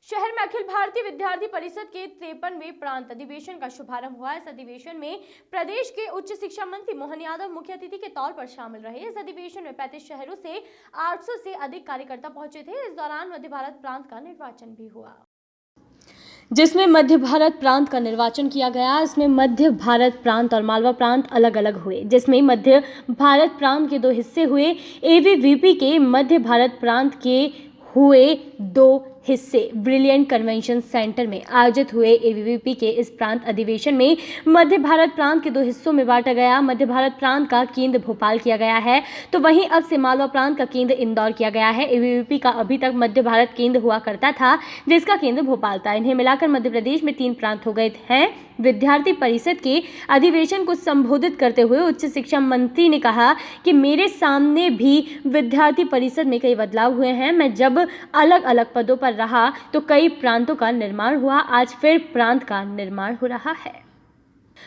शहर में अखिल भारतीय विद्यार्थी परिषद के 53वें प्रांत अधिवेशन का शुभारंभ हुआ। इस अधिवेशन में प्रदेश के उच्च शिक्षा मंत्री मोहन यादव मुख्य अतिथि के तौर पर शामिल रहे। इस अधिवेशन में 35 शहरों से 800 से अधिक कार्यकर्ता पहुंचे थे। इस दौरान मध्य भारत प्रांत का निर्वाचन भी हुआ, जिसमें मध्य भारत प्रांत का निर्वाचन किया गया। इसमें मध्य भारत प्रांत और मालवा प्रांत अलग अलग हुए, जिसमें मध्य भारत प्रांत के 2 हिस्से हुए। एबीवीपी के मध्य भारत प्रांत के हुए 2 हिस्से ब्रिलियंट कन्वेंशन सेंटर में आयोजित हुए। एबीवीपी के इस प्रांत अधिवेशन में मध्य भारत प्रांत के 2 हिस्सों में बांटा गया। मध्य भारत प्रांत का केंद्र भोपाल किया गया है, तो वहीं अब से मालवा प्रांत का केंद्र इंदौर किया गया है। एबीवीपी का अभी तक मध्य भारत केंद्र हुआ करता था, जिसका केंद्र भोपाल था। इन्हें मिलाकर मध्य प्रदेश में 3 प्रांत हो गए हैं। विद्यार्थी परिषद के अधिवेशन को संबोधित करते हुए उच्च शिक्षा मंत्री ने कहा कि मेरे सामने भी विद्यार्थी परिषद में कई बदलाव हुए हैं। मैं जब अलग अलग पदों पर रहा तो कई प्रांतों का निर्माण हुआ, आज फिर प्रांत का निर्माण हो रहा है।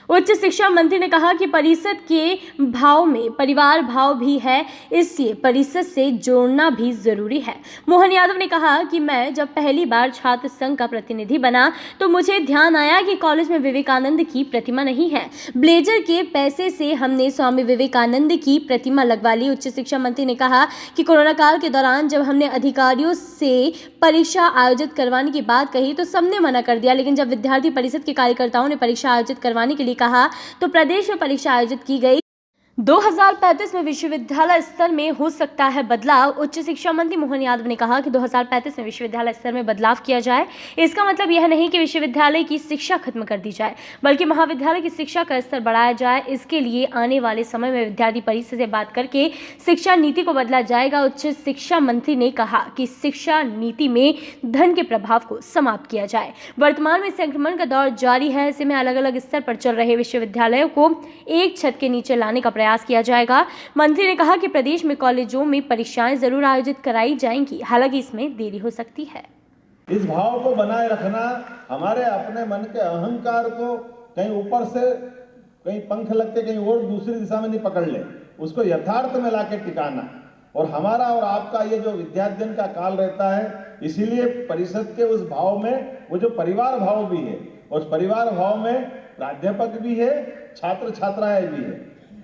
उच्च शिक्षा मंत्री ने कहा कि परिषद के भाव में परिवार भाव भी है, इसलिए परिषद से जोड़ना भी जरूरी है। मोहन यादव ने कहा कि मैं जब पहली बार छात्र संघ का प्रतिनिधि बना तो मुझे ध्यान आया कि कॉलेज में विवेकानंद की प्रतिमा नहीं है। ब्लेजर के पैसे से हमने स्वामी विवेकानंद की प्रतिमा लगवा ली। उच्च शिक्षा मंत्री ने कहा कि कोरोना काल के दौरान जब हमने अधिकारियों से परीक्षा आयोजित करवाने की बात कही तो सबने मना कर दिया, लेकिन जब विद्यार्थी परिषद के कार्यकर्ताओं ने परीक्षा आयोजित करवाने के लिए कहा तो प्रदेश में परीक्षा आयोजित की गई। 2035 में विश्वविद्यालय स्तर में हो सकता है बदलाव। उच्च शिक्षा मंत्री मोहन यादव ने कहा कि 2035 में विश्वविद्यालय स्तर में बदलाव किया जाए। इसका मतलब यह नहीं कि विश्वविद्यालय की शिक्षा खत्म कर दी जाए, बल्कि महाविद्यालय की शिक्षा का स्तर बढ़ाया जाए। इसके लिए आने वाले समय में विद्यार्थी परिषद से बात करके शिक्षा नीति को बदला जाएगा। उच्च शिक्षा मंत्री ने कहा कि शिक्षा नीति में धन के प्रभाव को समाप्त किया जाए। वर्तमान में संक्रमण का दौर जारी है, ऐसे में अलग अलग स्तर पर चल रहे विश्वविद्यालयों को एक छत के नीचे लाने का प्रयास किया जाएगा। मंत्री ने कहा कि प्रदेश में कॉलेजों में परीक्षाएं जरूर आयोजित कराई जाएंगी, हालांकि इसमें देरी हो सकती है। इस भाव को बनाए रखना, हमारे अपने मन के अहंकार को कहीं ऊपर से कहीं पंख लग के कहीं और दूसरी दिशा में नहीं पकड़ ले, उसको यथार्थ में लाके टिकाना। और हमारा और आपका ये जो विद्याध्ययन का काल रहता है, इसीलिए परिषद के उस भाव में वो जो परिवार भाव भी है, उस परिवार भाव में प्राध्यापक भी है, छात्र छात्राएं भी है,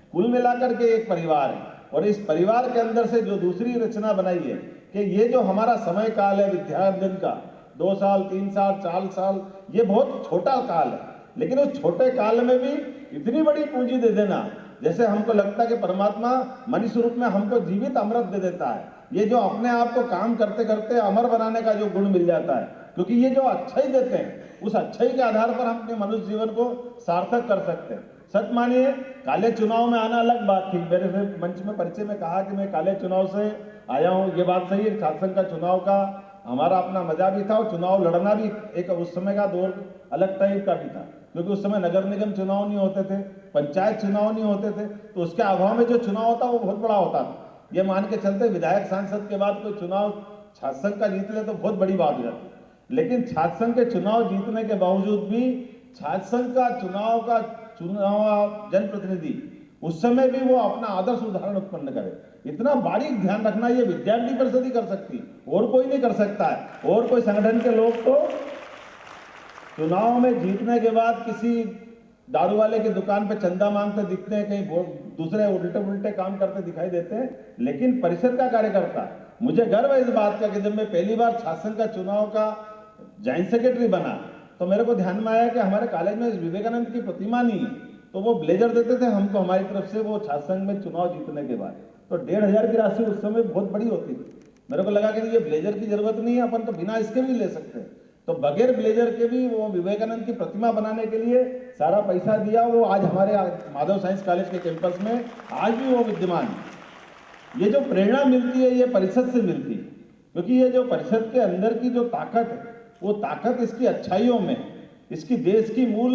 कुल मिलाकर के एक परिवार है। और इस परिवार के अंदर से जो दूसरी रचना बनाई है कि ये जो हमारा समय काल है विद्याध्ययन का, 2 साल 3 साल 4 साल, ये बहुत छोटा काल है, लेकिन उस छोटे काल में भी इतनी बड़ी पूंजी दे देना, जैसे हमको लगता है कि परमात्मा मनुष्य रूप में हमको जीवित अमृत दे देता है। ये जो अपने आप को काम करते करते अमर बनाने का जो गुण मिल जाता है, क्योंकि ये जो अच्छाई देते हैं, उस अच्छाई के आधार पर हम अपने मनुष्य जीवन को सार्थक कर सकते हैं। सच मानिए, काले चुनाव में आना अलग बात थी। मेरे से मंच में परिचय में कहा कि मैं काले चुनाव से आया हूँ, ये बात सही है। छात्र संघ का चुनाव का हमारा अपना मजा भी था और चुनाव लड़ना भी एक उस समय का दौर अलग टाइप का भी था, क्योंकि उस समय नगर निगम चुनाव नहीं होते थे, पंचायत चुनाव नहीं होते थे, तो उसके अभाव में जो चुनाव होता वो बहुत बड़ा होता था। ये मान के चलते विधायक सांसद के बाद कोई चुनाव छात्र संघ का जीत ले तो बहुत बड़ी बात हो जाती। लेकिन छात्र संघ के चुनाव जीतने के बावजूद भी छात्र संघ का चुनाव जनप्रतिनिधि उस समय भी वो अपना आदर्श उदाहरण उत्पन्न करे। इतना बारीक ध्यान रखना ये विद्यार्थी परिषद ही कर सकती, और कोई नहीं कर सकता है। और कोई संगठन के लोग तो चुनाव में जीतने के बाद किसी दारू वाले की दुकान पे चंदा मांगते दिखते हैं, कहीं दूसरे उल्टे उल्टे काम करते दिखाई देते हैं, लेकिन परिषद का कार्यकर्ता, मुझे गर्व है इस बात का कि जब मैं पहली बार छात्र संघ का चुनाव का जॉइंट सेक्रेटरी बना तो मेरे को ध्यान में आया कि हमारे कॉलेज में विवेकानंद की प्रतिमा नहीं है, तो वो ब्लेजर देते थे हमको हमारी तरफ से वो छात्र संघ में चुनाव जीतने के बाद। तो 1500 की राशि उस समय बहुत बड़ी होती थी। मेरे को लगा कि ये ब्लेजर की जरूरत नहीं है, अपन तो बिना इसके भी ले सकते हैं। तो बगैर ब्लेजर के भी वो विवेकानंद की प्रतिमा बनाने के लिए सारा पैसा दिया। वो आज हमारे माधव साइंस कॉलेज के कैंपस में आज भी वो विद्यमान है। ये जो प्रेरणा मिलती है ये परिषद से मिलती है, क्योंकि ये जो परिषद के अंदर की जो ताकत है, वो ताकत इसकी अच्छाइयों में, इसकी देश की मूल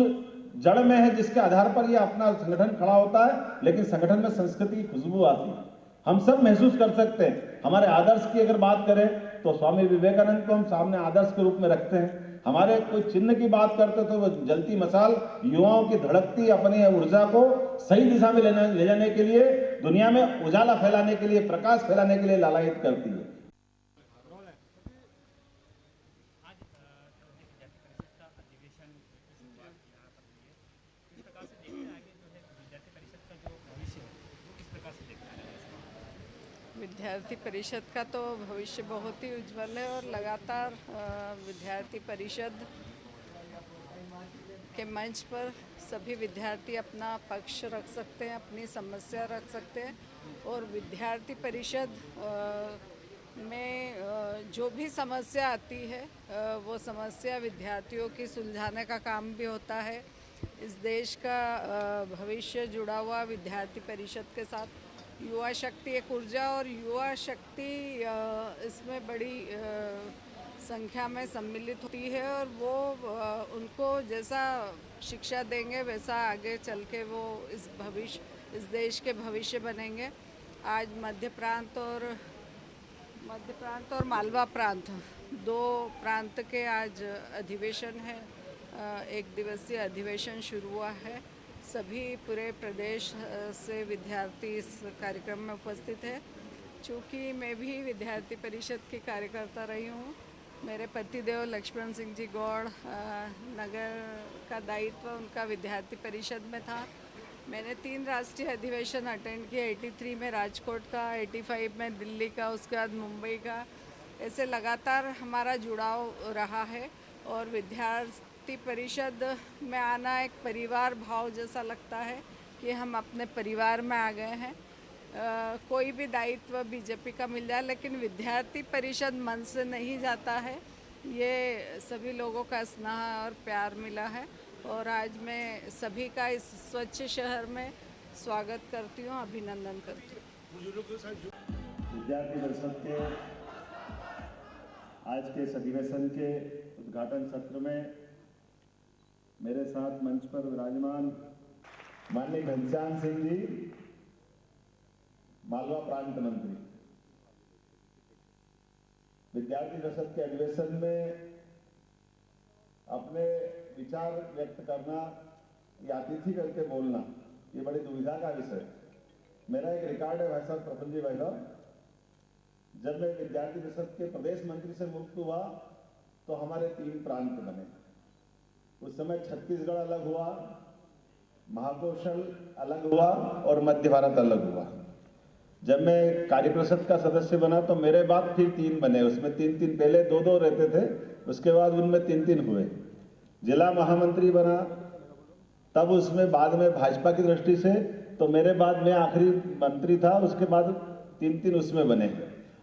जड़ में है, जिसके आधार पर ये अपना संगठन खड़ा होता है। लेकिन संगठन में संस्कृति की खुशबू आती है, हम सब महसूस कर सकते हैं। हमारे आदर्श की अगर बात करें तो स्वामी विवेकानंद को हम सामने आदर्श के रूप में रखते हैं। हमारे कोई चिन्ह की बात करते तो वो जलती मशाल युवाओं की धड़कती अपनी ऊर्जा को सही दिशा में ले जाने के लिए, दुनिया में उजाला फैलाने के लिए, प्रकाश फैलाने के लिए लालायित करती है। विद्यार्थी परिषद का तो भविष्य बहुत ही उज्जवल है और लगातार विद्यार्थी परिषद के मंच पर सभी विद्यार्थी अपना पक्ष रख सकते हैं, अपनी समस्या रख सकते हैं और विद्यार्थी परिषद में जो भी समस्या आती है वो समस्या विद्यार्थियों की सुलझाने का काम भी होता है। इस देश का भविष्य जुड़ा हुआ विद्यार्थी परिषद के साथ। युवा शक्ति एक ऊर्जा और युवा शक्ति इसमें बड़ी संख्या में सम्मिलित होती है और वो उनको जैसा शिक्षा देंगे वैसा आगे चल के वो इस देश के भविष्य बनेंगे। आज मध्य प्रांत और मालवा प्रांत, दो प्रांत के आज अधिवेशन है। एक दिवसीय अधिवेशन शुरू हुआ है। सभी पूरे प्रदेश से विद्यार्थी इस कार्यक्रम में उपस्थित है। चूँकि मैं भी विद्यार्थी परिषद की कार्यकर्ता रही हूँ, मेरे पतिदेव लक्ष्मण सिंह जी गौड़ नगर का दायित्व उनका विद्यार्थी परिषद में था। मैंने 3 राष्ट्रीय अधिवेशन अटेंड किए, 83 में राजकोट का, 85 में दिल्ली का, उसके बाद मुंबई का। ऐसे लगातार हमारा जुड़ाव रहा है और विद्यार्थी परिषद में आना एक परिवार भाव जैसा लगता है कि हम अपने परिवार में आ गए हैं। कोई भी दायित्व बीजेपी का मिल जाए लेकिन विद्यार्थी परिषद मन से नहीं जाता है। ये सभी लोगों का स्नेह और प्यार मिला है और आज मैं सभी का इस स्वच्छ शहर में स्वागत करती हूँ, अभिनंदन करती हूँ। विद्यार्थी परिषद के आज के इस अधिवेशन के उद्घाटन सत्र में मेरे साथ मंच पर विराजमान माननीय घनश्याम सिंह जी, मालवा प्रांत मंत्री। विद्यार्थी परिषद के अधिवेशन में अपने विचार व्यक्त करना या अतिथि करके बोलना, ये बड़ी दुविधा का विषय है। मेरा एक रिकॉर्ड है भाई साहब प्रफुल्ल जी भाई साहब, जब मैं विद्यार्थी परिषद के प्रदेश मंत्री से मुक्त हुआ तो हमारे 3 प्रांत बने। उस समय छत्तीसगढ़ अलग हुआ, महाकौशल अलग हुआ और मध्य भारत अलग हुआ। जब मैं कार्य परिषद का सदस्य बना तो मेरे बाद फिर 3 बने। उसमें 3-3 पहले 2-2 रहते थे, उसके बाद उनमें 3-3 हुए। जिला महामंत्री बना, तब उसमें बाद में भाजपा की दृष्टि से तो मेरे बाद में आखिरी मंत्री था, उसके बाद 3-3 उसमें बने।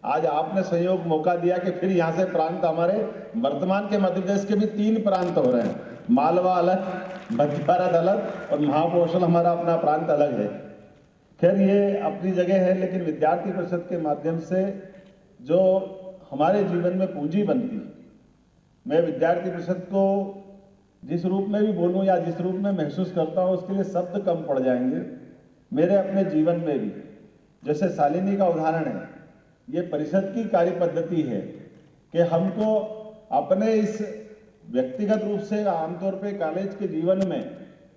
आज आपने संयोग मौका दिया कि फिर यहाँ से प्रांत हमारे वर्तमान के मध्य प्रदेश के भी 3 प्रांत हो रहे हैं। मालवा अलग, मध्य भारत अलग और महाकौशल हमारा अपना प्रांत अलग है। खैर ये अपनी जगह है, लेकिन विद्यार्थी परिषद के माध्यम से जो हमारे जीवन में पूंजी बनती है, मैं विद्यार्थी परिषद को जिस रूप में भी बोलूं या जिस रूप में महसूस करता हूं उसके लिए शब्द कम पड़ जाएंगे। मेरे अपने जीवन में भी, जैसे शालिनी का उदाहरण है, ये परिषद की कार्य पद्धति है कि हमको अपने इस व्यक्तिगत रूप से आमतौर पे कॉलेज के जीवन में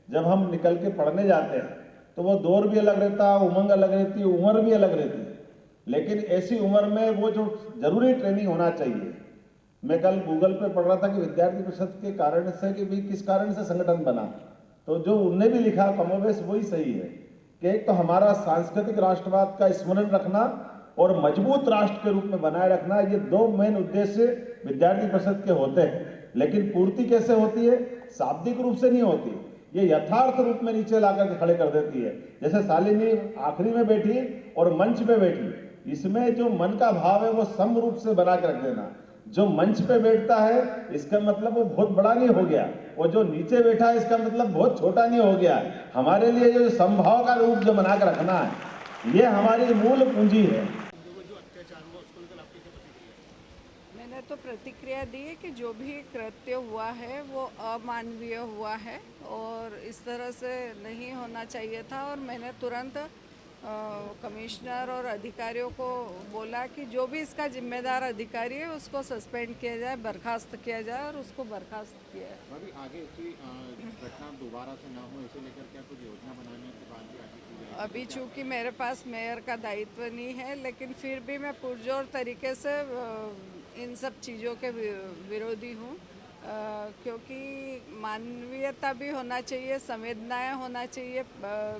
जब हम निकल के पढ़ने जाते हैं तो वो दौर भी अलग रहता है, उमंग अलग रहती है, उम्र भी अलग रहती है। लेकिन ऐसी उम्र में वो जो जरूरी ट्रेनिंग होना चाहिए, मैं कल गूगल पे पढ़ रहा था कि विद्यार्थी परिषद के कारण से कि भी किस कारण से संगठन बना, तो जो उनने भी लिखा कमोबेश वही सही है कि एक तो हमारा सांस्कृतिक राष्ट्रवाद का स्मरण रखना और मजबूत राष्ट्र के रूप में बनाए रखना, ये 2 मेन उद्देश्य विद्यार्थी परिषद के होते हैं। लेकिन पूर्ति कैसे होती है? शाब्दिक रूप से नहीं होती, ये यथार्थ रूप में नीचे लाकर के खड़े कर देती है। जैसे शालिनी आखिरी में बैठी और मंच पे बैठी, इसमें जो मन का भाव है वो सम रूप से बना के रख देना। जो मंच पे बैठता है इसका मतलब वो बहुत बड़ा नहीं हो गया, और जो नीचे बैठा है इसका मतलब बहुत छोटा नहीं हो गया। हमारे लिए जो समभाव का रूप जो बना के रखना है, ये हमारी मूल पूंजी है। मैंने तो प्रतिक्रिया दी है कि जो भी कृत्य हुआ है वो अमानवीय हुआ है और इस तरह से नहीं होना चाहिए था। और मैंने तुरंत कमिश्नर और अधिकारियों को बोला कि जो भी इसका जिम्मेदार अधिकारी है उसको सस्पेंड किया जाए, बर्खास्त किया जाए, और उसको बर्खास्त किया है। अभी आगे ऐसी घटना दोबारा से ना हो, इसे लेकर क्या कुछ योजना बनाने की बात भी आगे की जाएगी? अभी चूँकि मेरे पास मेयर का दायित्व नहीं है, लेकिन फिर भी मैं पुरजोर तरीके से इन सब चीज़ों के विरोधी हूँ, क्योंकि मानवीयता भी होना चाहिए, संवेदनाएं होना चाहिए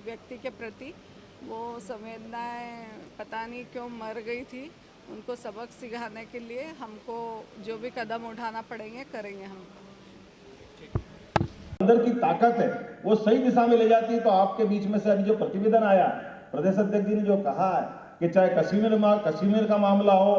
व्यक्ति के प्रति। वो संवेदनाएं पता नहीं क्यों मर गई थी, उनको सबक सिखाने के लिए हमको जो भी कदम उठाना पड़ेंगे करेंगे हम। अंदर की ताकत है वो सही दिशा में ले जाती है। तो आपके बीच में से अभी जो प्रतिवेदन आया, प्रदेश अध्यक्ष जी ने जो कहा है कि चाहे कश्मीर का मामला हो,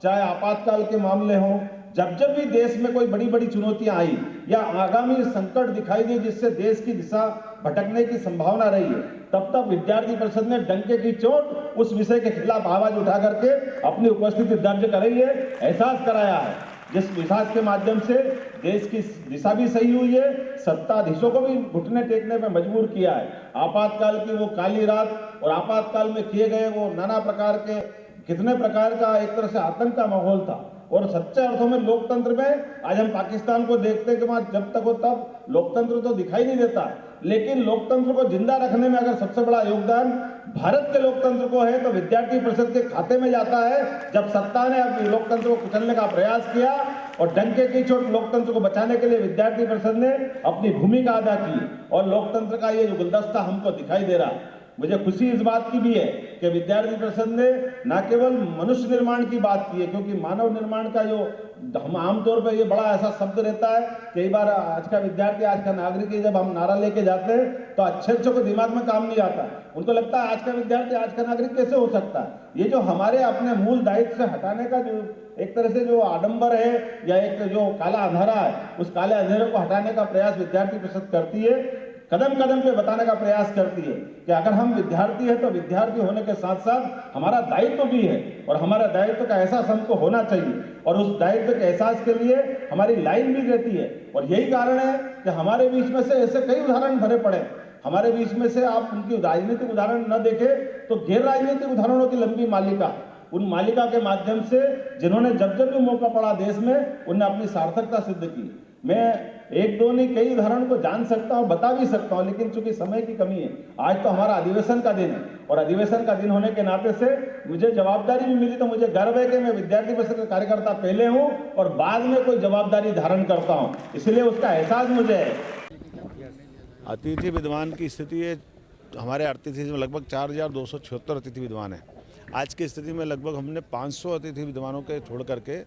चाहे आपातकाल के मामले हो, जब जब भी देश में कोई बड़ी बड़ी चुनौतियां आई या आगामी संकट दिखाई दी जिससे देश की दिशा भटकने की संभावना रही है, तब तक विद्यार्थी परिषद ने डंके की चोट उस विषय के खिलाफ आवाज उठा करके अपनी उपस्थिति दर्ज कराई है, एहसास कराया है, जिस विकास के माध्यम से देश की दिशा भी सही हुई है, सत्ताधीशों को भी घुटने टेकने पर मजबूर किया है। आपातकाल की वो काली रात और आपातकाल में किए गए वो नाना प्रकार के कितने प्रकार का एक तरह से आतंक का माहौल था। और सच्चे अर्थों में लोकतंत्र में आज हम पाकिस्तान को देखते कि वहां जब तक हो तब लोकतंत्र तो दिखाई नहीं देता, लेकिन लोकतंत्र को जिंदा रखने में अगर सबसे बड़ा योगदान भारत के लोकतंत्र को है तो विद्यार्थी परिषद के खाते में जाता है। जब सत्ता ने अब लोकतंत्र को कुचलने का प्रयास किया और डंके की चोट लोकतंत्र को बचाने के लिए विद्यार्थी परिषद ने अपनी भूमिका अदा की और लोकतंत्र का ये जो गुलदस्ता हमको दिखाई दे रहा है, मुझे खुशी इस बात की भी है कि विद्यार्थी परिषद ने न केवल मनुष्य निर्माण की बात की है, क्योंकि मानव निर्माण का जो हम आमतौर पर ये बड़ा ऐसा शब्द रहता है, कई बार आज का विद्यार्थी, आज का नागरिक, जब हम नारा लेके जाते हैं तो अच्छे को दिमाग में काम नहीं आता, उनको लगता है आज का विद्यार्थी, आज का नागरिक कैसे हो सकता है। ये जो हमारे अपने मूल दायित्व से हटाने का जो एक तरह से जो आडंबर है या एक जो काला अंधेरा है, उस काले अंधेरे को हटाने का प्रयास विद्यार्थी परिषद करती है, कदम कदम पे बताने का प्रयास करती है कि अगर हम विद्यार्थी हैं तो विद्यार्थी होने के साथ साथ हमारा दायित्व भी है और हमारा दायित्व का एहसास हमको होना चाहिए और उस दायित्व के एहसास के लिए हमारी लाइन भी रहती है। और यही कारण है कि हमारे बीच में से ऐसे कई उदाहरण भरे पड़े, हमारे बीच में से आप उनकी राजनीतिक उदाहरण न देखें तो गैर राजनीतिक उदाहरणों की लंबी मालिका, उन मालिका के माध्यम से जिन्होंने जब जब भी मौका पड़ा देश में उन्हें अपनी सार्थकता सिद्ध की। मैं एक दो नहीं कई उदाहरण को जान सकता हूं, बता भी सकता हूं, लेकिन चूंकि समय की कमी है, आज तो हमारा अधिवेशन का दिन है और अधिवेशन का दिन होने के नाते से मुझे जवाबदारी भी मिली, तो मुझे गर्व है कि मैं विद्यार्थी परिषद का कार्यकर्ता पहले हूं और बाद में कोई जवाबदारी धारण करता हूं, इसलिए उसका एहसास मुझे है। अतिथि विद्वान की स्थिति है, हमारे अतिथि में लगभग 4276 अतिथि विद्वान हैं। आज की स्थिति में लगभग हमने 500 अतिथि विद्वानों के छोड़ करके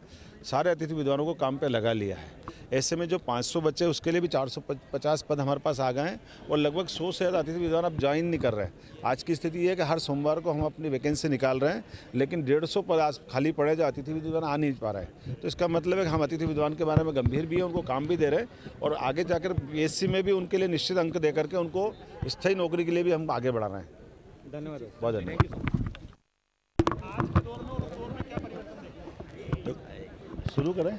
सारे अतिथि विद्वानों को काम पे लगा लिया है। ऐसे में जो 500 बच्चे उसके लिए भी 450 पद हमारे पास आ गए हैं और लगभग 100 से ज़्यादा अतिथि विद्वान अब ज्वाइन नहीं कर रहे हैं। आज की स्थिति ये है कि हर सोमवार को हम अपनी वैकेंसी निकाल रहे हैं, लेकिन 150 पद आज खाली पड़े जो अतिथि विद्वान आ नहीं पा रहे हैं। तो इसका मतलब है कि हम अतिथि विद्वान के बारे में गंभीर भी हैं, उनको काम भी दे रहे हैं और आगे जाकर PSC में भी उनके लिए निश्चित अंक दे करके उनको स्थायी नौकरी के लिए भी हम आगे बढ़ा रहे हैं। धन्यवाद। बहुत धन्यवाद। शुरू करें।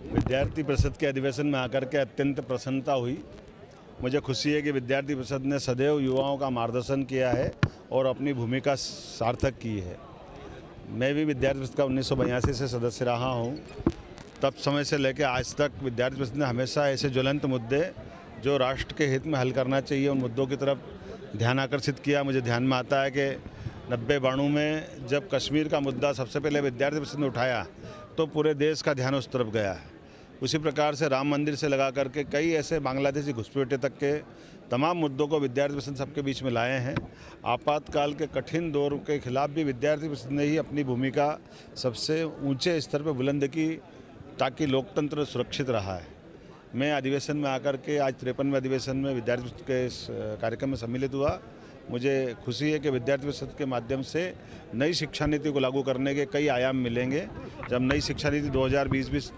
विद्यार्थी परिषद के अधिवेशन में आकर के अत्यंत प्रसन्नता हुई। मुझे खुशी है कि विद्यार्थी परिषद ने सदैव युवाओं का मार्गदर्शन किया है और अपनी भूमिका सार्थक की है। मैं भी विद्यार्थी परिषद का 1982 से सदस्य रहा हूँ। तब समय से लेकर आज तक विद्यार्थी परिषद ने हमेशा ऐसे ज्वलंत मुद्दे जो राष्ट्र के हित में हल करना चाहिए उन मुद्दों की तरफ ध्यान आकर्षित किया। मुझे ध्यान में आता है कि 90-92 में जब कश्मीर का मुद्दा सबसे पहले विद्यार्थी परिषद ने उठाया तो पूरे देश का ध्यान उस तरफ गया। उसी प्रकार से राम मंदिर से लगा करके कई ऐसे बांग्लादेशी घुसपैठे तक के तमाम मुद्दों को विद्यार्थी परिषद सबके बीच में लाए हैं। आपातकाल के कठिन दौर के खिलाफ भी विद्यार्थी परिषद ने ही अपनी भूमिका सबसे ऊंचे स्तर पर बुलंद की ताकि लोकतंत्र सुरक्षित रहा है। मैं अधिवेशन में आकर के आज 53वें अधिवेशन में विद्यार्थी परिषद के इस कार्यक्रम में सम्मिलित हुआ। मुझे खुशी है कि विद्यार्थी परिषद के माध्यम से नई शिक्षा नीति को लागू करने के कई आयाम मिलेंगे। जब नई शिक्षा नीति 2020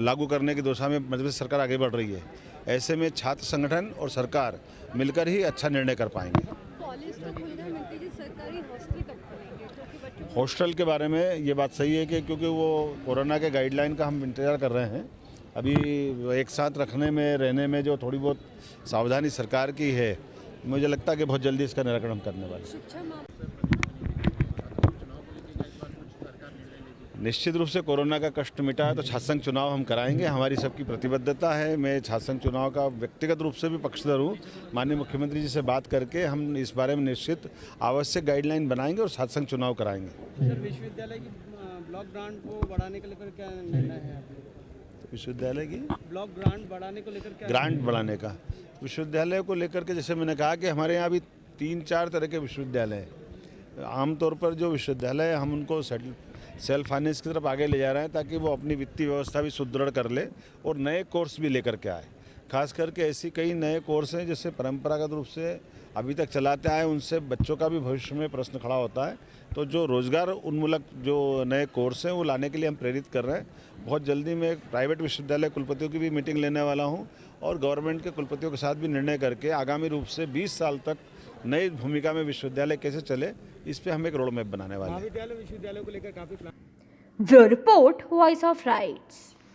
लागू करने की दिशा में मध्य प्रदेश सरकार आगे बढ़ रही है, ऐसे में छात्र संगठन और सरकार मिलकर ही अच्छा निर्णय कर पाएंगे। कॉलेज तो खुल गए, मंत्री जी सरकारी हॉस्टल कब खोलेंगे? क्योंकि बच्चों हॉस्टल के बारे में ये बात सही है कि क्योंकि वो कोरोना के गाइडलाइन का हम इंतजार कर रहे हैं। अभी एक साथ रखने में रहने में जो थोड़ी बहुत सावधानी सरकार की है, मुझे लगता है कि बहुत जल्दी इसका निराकरण हम करने वाले हैं। शिक्षा निश्चित रूप से कोरोना का कष्ट मिटा है तो छात्र संघ चुनाव हम कराएंगे, हमारी सबकी प्रतिबद्धता है। मैं छात्र संघ चुनाव का व्यक्तिगत रूप से भी पक्षधर हूँ। माननीय मुख्यमंत्री जी से बात करके हम इस बारे में निश्चित आवश्यक गाइडलाइन बनाएंगे और छात्र संघ चुनाव कराएंगे। सर, विश्वविद्यालय की ब्लॉक ग्रांट को बढ़ाने को लेकर क्या निर्णय है आपका? विश्वविद्यालय की ब्लॉक ग्रांट बढ़ाने को लेकर क्या ग्रांट बढ़ाने का विश्वविद्यालय को लेकर के जैसे मैंने कहा कि हमारे यहाँ अभी 3-4 तरह के विश्वविद्यालय हैं। आमतौर पर जो विश्वविद्यालय है हम उनको सेल्फ फाइनेंस की तरफ आगे ले जा रहे हैं ताकि वो अपनी वित्तीय व्यवस्था भी सुदृढ़ कर ले और नए कोर्स भी लेकर के आए। खास करके ऐसी कई नए कोर्स हैं जिससे परंपरागत रूप से अभी तक चलाते आए उनसे बच्चों का भी भविष्य में प्रश्न खड़ा होता है। तो जो रोजगार उन्मूलक जो नए कोर्स हैं वो लाने के लिए हम प्रेरित कर रहे हैं। बहुत जल्दी मैं एक प्राइवेट विश्वविद्यालय कुलपतियों की भी मीटिंग लेने वाला हूं और गवर्नमेंट के कुलपतियों के साथ भी निर्णय करके आगामी रूप से 20 साल तक नई भूमिका में विश्वविद्यालय कैसे चले इस पे हम एक रोड मैप बनाने वाले हैं। महाविद्यालय विश्वविद्यालयों को लेकर काफी bureau report, voice of rights.